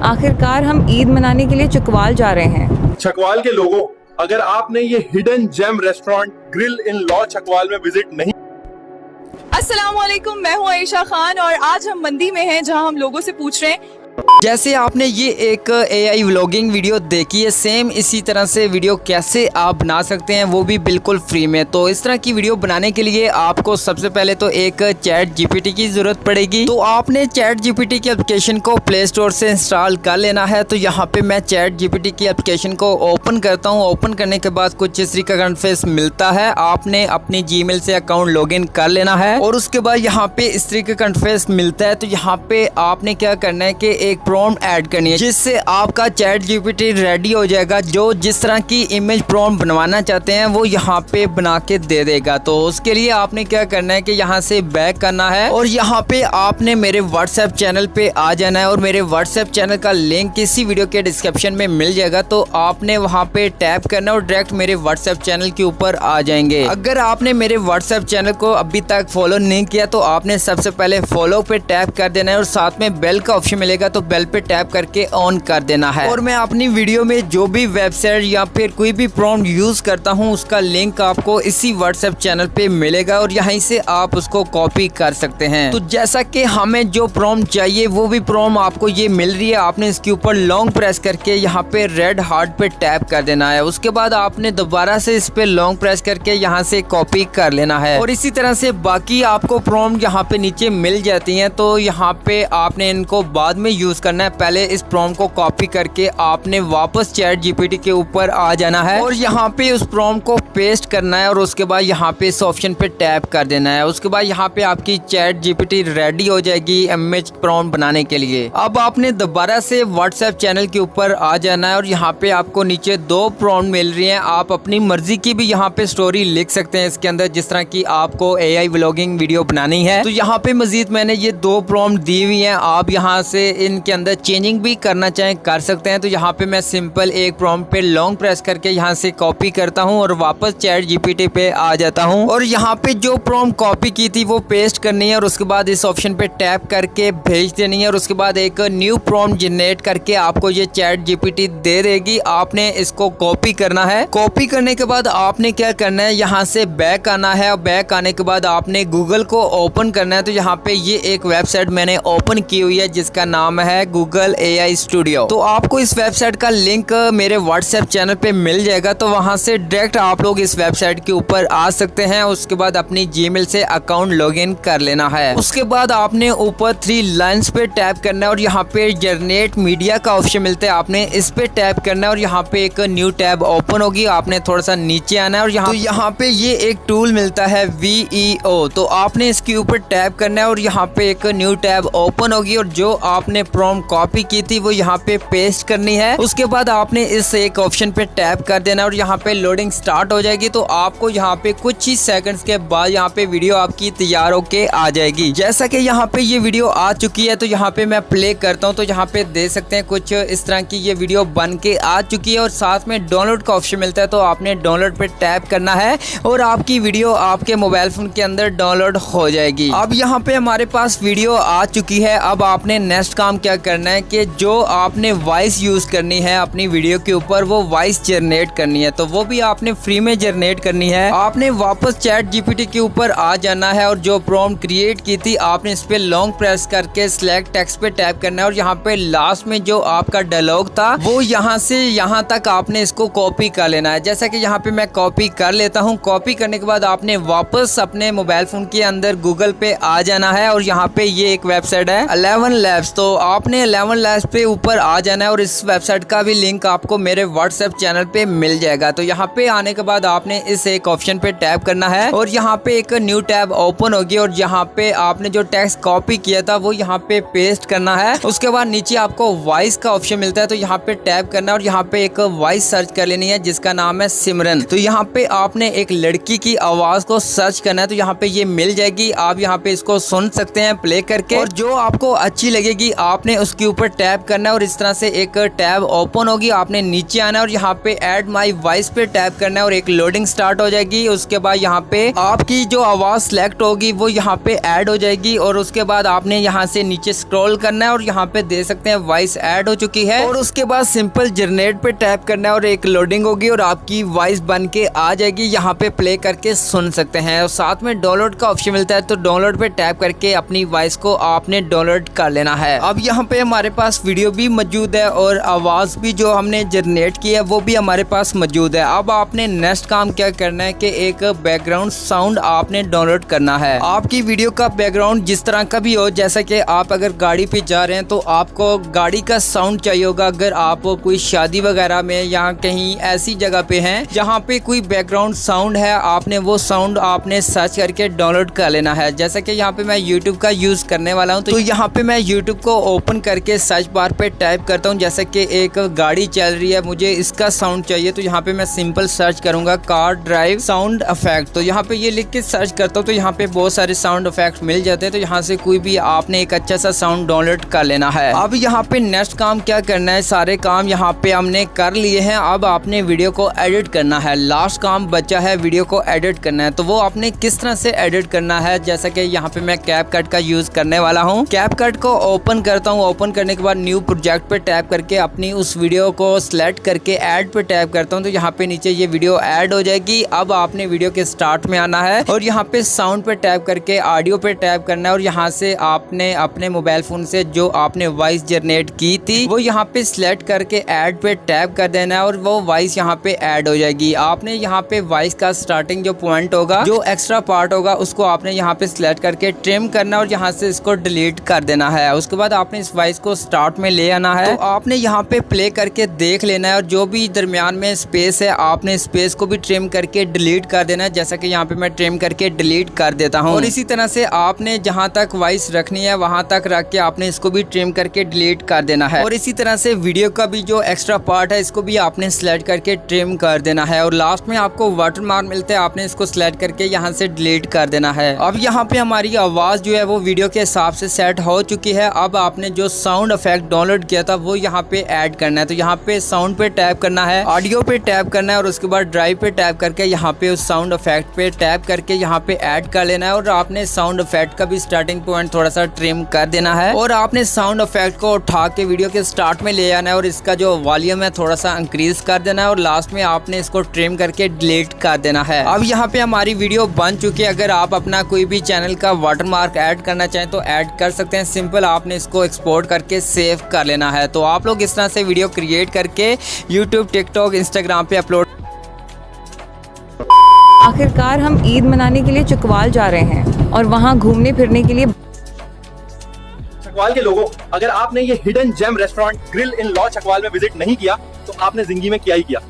आखिरकार हम ईद मनाने के लिए चकवाल जा रहे हैं। चकवाल के लोगों, अगर आपने ये hidden gem restaurant grill in law Chakwal में विजिट नहीं। अस्सलाम वालेकुम, मैं हूँ आयशा खान और आज हम मंदी में हैं जहाँ हम लोगों से पूछ रहे हैं। जैसे आपने ये एक AI व्लॉगिंग वीडियो देखी है, सेम इसी तरह से वीडियो कैसे आप बना सकते हैं, वो भी बिल्कुल फ्री में। तो इस तरह की वीडियो बनाने के लिए आपको सबसे पहले तो एक चैट GPT की ज़रूरत पड़ेगी। तो आपने चैट GPT की एप्लीकेशन को प्ले स्टोर से इंस्टॉल कर लेना है। तो यहाँ पे मैं चैट GPT की एप्लीकेशन को ओपन करता हूँ। ओपन करने के बाद कुछ इस तरीके का इंटरफेस मिलता है। आपने अपनी Gmail से अकाउंट लॉगिन कर लेना है और उसके बाद यहाँ पे इस तरीके का इंटरफेस मिलता है। तो यहाँ पे आपने क्या करना है कि एक प्रॉम्प्ट ऐड करनी है, जिससे आपका चैट GPT रेडी हो जाएगा। जो जिस तरह की इमेज प्रॉम्प्ट बनवाना चाहते हैं वो यहाँ पे बना के दे देगा। तो उसके लिए आपने क्या करना है कि यहाँ से बैक करना है और यहाँ पे आपने मेरे व्हाट्सएप चैनल पे आ जाना है और मेरे व्हाट्सएप चैनल का लिंक इसी वीडियो के डिस्क्रिप्शन में मिल जाएगा। तो आपने वहाँ पे टैप करना और डायरेक्ट मेरे व्हाट्सएप चैनल के ऊपर आ जाएंगे। अगर आपने मेरे व्हाट्सएप चैनल को अभी तक फॉलो नहीं किया तो आपने सबसे पहले फॉलो पे टैप कर देना है और साथ में बेल का ऑप्शन मिलेगा तो बेल पे टैप करके ऑन कर देना है। और मैं अपनी वीडियो में जो भी वेबसाइट या फिर कोई भी प्रॉम्प्ट यूज करता हूँ उसका लिंक आपको इसी व्हाट्सएप चैनल पे मिलेगा और यहीं से आप उसको कॉपी कर सकते हैं। तो जैसा कि हमें जो प्रॉम्प्ट चाहिए वो भी प्रॉम्प्ट आपको ये मिल रही है। आपने इसके ऊपर लॉन्ग प्रेस करके यहाँ पे रेड हार्ट पे टैप कर देना है। उसके बाद आपने दोबारा से इस पे लॉन्ग प्रेस करके यहाँ से कॉपी कर लेना है और इसी तरह से बाकी आपको प्रॉम्प्ट यहाँ पे नीचे मिल जाती हैं। तो यहाँ पे आपने इनको बाद में यूज करना है। पहले इस प्रॉम्प्ट को कॉपी करके आपने वापस चैट GPT के ऊपर आ जाना है और यहाँ पे उस प्रॉम्प्ट को पेस्ट करना है और उसके बाद यहाँ पे इस ऑप्शन पे टैप कर देना है। उसके बाद यहाँ पे आपकी चैट GPT रेडी हो जाएगी इमेज प्रॉम्प्ट बनाने के लिए। अब आपने दोबारा से व्हाट्सएप चैनल के ऊपर आ जाना है और यहाँ पे आपको नीचे दो प्रॉम्प्ट मिल रही हैं। आप अपनी मर्जी की भी यहाँ पे स्टोरी लिख सकते हैं इसके अंदर, जिस तरह की आपको AI व्लॉगिंग वीडियो बनानी है। तो यहाँ पे मजीद मैंने ये दो प्रॉम्प्ट दी हुई हैं। आप यहाँ से इनके अंदर चेंजिंग भी करना चाहें कर सकते हैं। तो यहाँ पे मैं सिंपल एक प्रॉम्प्ट पे लॉन्ग प्रेस करके यहाँ से कॉपी करता हूँ और वापस चैट GPT पे आ जाता हूँ और यहाँ पे जो प्रॉम्प्ट कॉपी की थी वो पेस्ट करनी है और उसके बाद इस ऑप्शन पे टैप करके भेज देनी है और उसके बाद एक न्यू प्रॉम्प्ट जनरेट करके आपको ये चैट GPT दे देगी। आपने इसको कॉपी करना है। कॉपी करने के बाद आपने क्या करना है, यहाँ से बैक आना है और बैक आने के बाद आपने गूगल को ओपन करना है। तो यहाँ पे ये एक वेबसाइट मैंने ओपन की हुई है जिसका नाम है गूगल AI स्टूडियो। तो आपको इस वेबसाइट का लिंक मेरे व्हाट्सएप चैनल पे मिल जाएगा। तो वहां से डायरेक्ट आप लोग इस वेबसाइट के ऊपर आ सकते हैं। उसके बाद अपनी Gmail से अकाउंट लॉगिन कर लेना है। उसके बाद आपने ऊपर 3 लाइंस पे टैप करना है और यहाँ पे जनरेट मीडिया का ऑप्शन मिलता है। आपने इस पे टैप करना है और यहाँ पे एक न्यू टैब ओपन होगी। आपने थोड़ा सा नीचे आना है और यहाँ पे ये एक टूल मिलता है VEO। तो आपने इसके ऊपर टैप करना है और यहाँ पे एक न्यू टैब ओपन होगी और जो आपने प्रॉम्प्ट कॉपी की थी वो यहाँ पे पेस्ट करनी है। उसके बाद आपने इस एक ऑप्शन पे टैप कर देना और यहाँ पे लोडिंग स्टार्ट हो जाएगी। तो आपको यहाँ पे कुछ ही सेकंड्स के बाद यहाँ पे वीडियो आपकी तैयार होके आ जाएगी। जैसा कि यहाँ पे ये वीडियो आ चुकी है तो यहाँ पे मैं प्ले करता हूँ। तो यहाँ पे देख सकते हैं कुछ इस तरह की ये वीडियो बन के आ चुकी है और साथ में डाउनलोड का ऑप्शन मिलता है। तो आपने डाउनलोड पे टैप करना है और आपकी वीडियो आपके मोबाइल फोन के अंदर डाउनलोड हो जाएगी। अब यहाँ पे हमारे पास वीडियो आ चुकी है। अब आपने नेक्स्ट काम क्या करना है कि जो आपने वॉइस यूज करनी है अपनी वीडियो के ऊपर, वो वॉइस जनरेट करनी है। तो वो भी आपने फ्री में जनरेट करनी है। आपने वापस चैट GPT के ऊपर आ जाना है और जो प्रॉम्प्ट क्रिएट की थी आपने इस पे लॉन्ग प्रेस करके सिलेक्ट टेक्स्ट पे टैप करना है और यहाँ पे लास्ट में जो आपका डायलॉग था वो यहाँ से यहाँ तक आपने इसको कॉपी कर लेना है। जैसा कि यहाँ पे मैं कॉपी कर लेता हूँ। कॉपी करने के बाद आपने वापस अपने मोबाइल फोन के अंदर गूगल पे आ जाना है और यहाँ पे ये एक वेबसाइट है 11 Labs। तो आपने 11 Labs पे ऊपर आ जाना है और इस वेबसाइट का भी लिंक आपको मेरे व्हाट्सएप चैनल पे मिल जाएगा। तो यहाँ पे आने के बाद आपने इस एक ऑप्शन पे टैप करना है और यहाँ पे एक न्यू टैब ओपन होगी और यहाँ पे आपने जो टेक्स्ट कॉपी किया था वो यहाँ पे पेस्ट करना है। उसके बाद नीचे आपको वॉइस का ऑप्शन मिलता है। तो यहाँ पे टैप करना है और यहाँ पे एक वॉइस सर्च कर लेनी है जिसका नाम है सिमरन। तो यहाँ पे आपने एक लड़की की आवाज को सर्च करना है। तो यहाँ पे ये मिल जाएगी। आप यहाँ पे इसको सुन सकते हैं प्ले करके और जो आपको अच्छी लगेगी आपने उसके ऊपर टैप करना है और इस तरह से एक टैब ओपन होगी। आपने नीचे आना है और यहाँ पे ऐड माई वॉइस पे टैप करना है और एक लोडिंग स्टार्ट हो जाएगी। उसके बाद यहाँ पे आपकी जो आवाज सिलेक्ट होगी वो यहाँ पे ऐड हो जाएगी और उसके बाद आपने यहाँ से नीचे स्क्रॉल करना है और यहाँ पे दे सकते हैं वॉइस ऐड हो चुकी है। और उसके बाद सिंपल जनरेट पे टैप करना है और एक लोडिंग होगी और आपकी वॉइस बन के आ जाएगी। यहाँ पे प्ले करके सुन सकते हैं और साथ में डाउनलोड का ऑप्शन मिलता है, तो डाउनलोड पे टैप करके अपनी वॉइस को आपने डाउनलोड कर लेना है। अब यहाँ पे हमारे पास वीडियो भी मौजूद है और आवाज भी जो हमने जनरेट की है वो भी हमारे पास मौजूद है। अब आपने नेक्स्ट काम क्या करना है कि एक बैकग्राउंड साउंड आपने डाउनलोड करना है। आपकी वीडियो का बैकग्राउंड जिस तरह का भी हो, जैसा कि आप अगर गाड़ी पे जा रहे हैं तो आपको गाड़ी का साउंड चाहिए होगा। अगर आप कोई शादी वगैरह में या कहीं ऐसी जगह पे हैं जहाँ पे कोई बैकग्राउंड साउंड है, आपने वो साउंड आपने सर्च करके डाउनलोड कर लेना है। जैसा कि यहाँ पे मैं YouTube का यूज करने वाला हूँ, तो यहाँ पे मैं YouTube को ओपन करके सर्च बार पे टाइप करता हूँ। जैसे कि एक गाड़ी चल रही है, मुझे इसका साउंड चाहिए, तो यहाँ पे मैं सिंपल सर्च करूंगा कार ड्राइव साउंड इफेक्ट। तो यहाँ पे ये लिख के सर्च करता हूँ तो यहाँ पे बहुत सारे साउंड इफेक्ट मिल जाते हैं। तो यहाँ से कोई भी आपने एक अच्छा सा साउंड डाउनलोड कर लेना है। अब यहाँ पे नेक्स्ट काम क्या करना है, सारे काम यहाँ पे हमने कर लिए हैं। अब आपने वीडियो को एडिट करना है। लास्ट काम बचा है वीडियो को एडिट करना है। तो वो आपने किस तरह से एडिट करना है, जैसा कि यहाँ पे मैं कैपकट का यूज करने वाला हूँ। कैपकट को ओपन करता हूँ। ओपन करने के बाद न्यू प्रोजेक्ट पे टैप करके अपनी उस वीडियो को सिलेक्ट करके ऐड पे टैप करता हूँ, तो यहाँ पे नीचे ये वीडियो ऐड हो जाएगी। अब आपने वीडियो के स्टार्ट में आना है और यहाँ पे साउंड पे टैप करके ऑडियो पे टैप करना है और यहाँ से आपने अपने मोबाइल फोन से जो आपने वॉइस जनरेट की थी वो यहाँ पे सिलेक्ट करके ऐड पे टैप कर देना है और वो वॉइस यहाँ पे ऐड हो जाएगी। आपने यहाँ पे वॉइस का स्टार्टिंग जो पॉइंट होगा, जो एक्स्ट्रा पार्ट होगा, उसको आपने यहाँ पे सिलेक्ट करके ट्रिम करना और यहाँ से इसको डिलीट कर देना है। उसके बाद आपने इस वॉइस को स्टार्ट में ले आना है। तो आपने यहाँ पे प्ले करके देख लेना है और जो भी दरमियान में स्पेस है आपने स्पेस को भी ट्रिम करके डिलीट कर देना है। जैसा कि यहाँ पे मैं ट्रिम करके डिलीट कर देता हूँ। और इसी तरह से आपने जहाँ तक वॉइस रखनी है वहां तक रख के आपने इसको भी ट्रिम करके डिलीट कर देना है। और इसी तरह से वीडियो का भी जो एक्स्ट्रा पार्ट है इसको भी आपने सिलेक्ट करके ट्रिम कर देना है। और लास्ट में आपको वाटरमार्क मिलता है, आपने इसको सिलेक्ट करके यहाँ से डिलीट कर देना है। अब यहाँ पे हमारी आवाज जो है वो वीडियो के हिसाब से सेट हो चुकी है। अब आपने जो साउंड इफेक्ट डाउनलोड किया था वो यहाँ पे ऐड करना है। तो यहाँ पे साउंड पे टैप करना है, ऑडियो पे टैप करना है और उसके बाद ड्राइव पे टैप करके यहाँ पे उस साउंड इफेक्ट पे टैप करके यहाँ पे ऐड कर लेना है। और आपने साउंड इफेक्ट का भी स्टार्टिंग पॉइंट थोड़ा सा ट्रिम कर देना है और आपने साउंड इफेक्ट को उठा के वीडियो के स्टार्ट में ले आना है और इसका जो वॉल्यूम है थोड़ा सा इंक्रीज कर देना है और लास्ट में आपने इसको ट्रिम करके डिलीट कर देना है। अब यहाँ पे हमारी वीडियो बन चुकी है। अगर आप अपना कोई भी चैनल का वाटरमार्क ऐड करना चाहें तो ऐड कर सकते हैं। सिंपल आपने इसको एक्सपोर्ट करके सेव कर लेना है। तो आप लोग इस तरह से वीडियो क्रिएट करके यूट्यूब, टिकटॉक, इंस्टाग्राम पे अपलोड। आखिरकार हम ईद मनाने के लिए चकवाल जा रहे हैं और वहाँ घूमने फिरने के लिए चकवाल के लोगों, अगर आपने ये hidden gem restaurant grill in law Chakwal में विजिट नहीं किया तो आपने जिंदगी में किया ही किया।